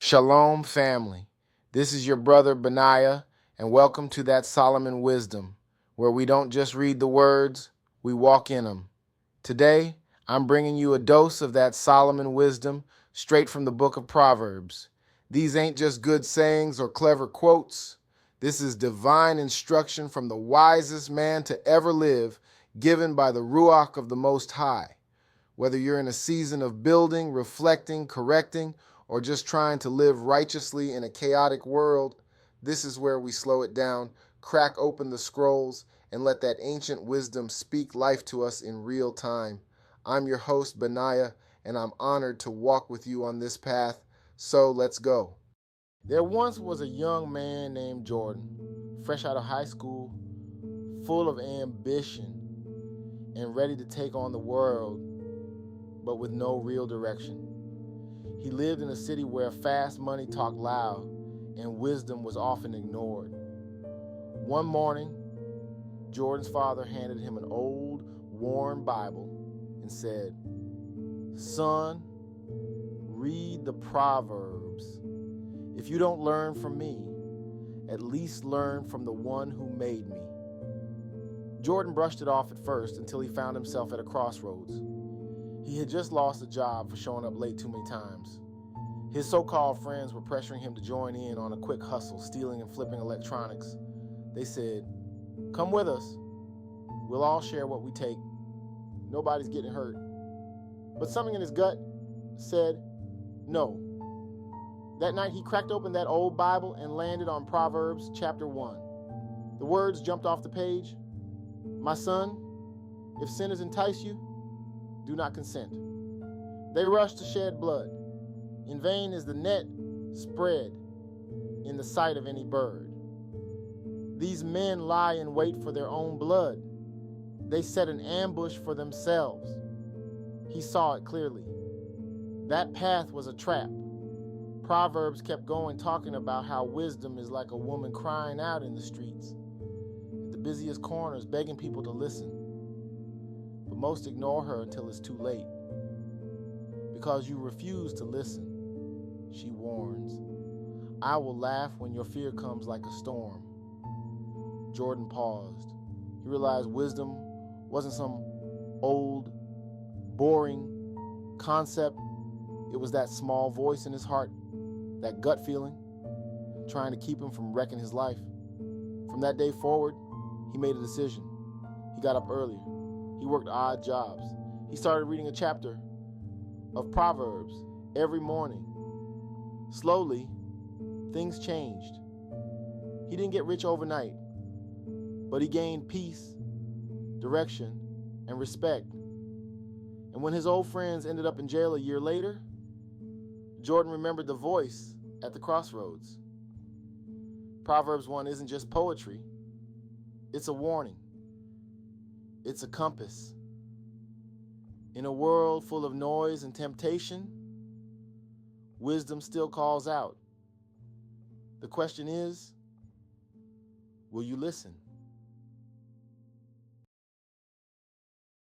Shalom, family. This is your brother Benaiah, and welcome to that Solomon Wisdom, where we don't just read the words, we walk in them. Today, I'm bringing you a dose of that Solomon wisdom straight from the book of Proverbs. These ain't just good sayings or clever quotes. This is divine instruction from the wisest man to ever live, given by the Ruach of the Most High. Whether you're in a season of building, reflecting, correcting, or just trying to live righteously in a chaotic world, this is where we slow it down, crack open the scrolls, and let that ancient wisdom speak life to us in real time. I'm your host, Benaiah, and I'm honored to walk with you on this path, so let's go. There once was a young man named Jordan, fresh out of high school, full of ambition, and ready to take on the world, but with no real direction. He lived in a city where fast money talked loud and wisdom was often ignored. One morning, Jordan's father handed him an old, worn Bible and said, "Son, read the Proverbs. If you don't learn from me, at least learn from the one who made me." Jordan brushed it off at first until he found himself at a crossroads. He had just lost a job for showing up late too many times. His so-called friends were pressuring him to join in on a quick hustle, stealing and flipping electronics. They said, "Come with us. We'll all share what we take. Nobody's getting hurt." But something in his gut said, no. That night he cracked open that old Bible and landed on Proverbs Chapter 1. The words jumped off the page. "My son, if sinners entice you, do not consent. They rush to shed blood. In vain is the net spread in the sight of any bird. These men lie in wait for their own blood. They set an ambush for themselves." He saw it clearly. That path was a trap. Proverbs kept going, talking about how wisdom is like a woman crying out in the streets, at the busiest corners, begging people to listen. But most ignore her until it's too late. Because you refuse to listen, she warns. "I will laugh when your fear comes like a storm." Jordan paused. He realized wisdom wasn't some old, boring concept. It was that small voice in his heart, that gut feeling, trying to keep him from wrecking his life. From that day forward, he made a decision. He got up earlier. He worked odd jobs. He started reading a chapter of Proverbs every morning. Slowly, things changed. He didn't get rich overnight, but he gained peace, direction, and respect. And when his old friends ended up in jail a year later, Jordan remembered the voice at the crossroads. Proverbs 1 isn't just poetry. It's a warning. It's a compass. In a world full of noise and temptation, wisdom still calls out. The question is, will you listen?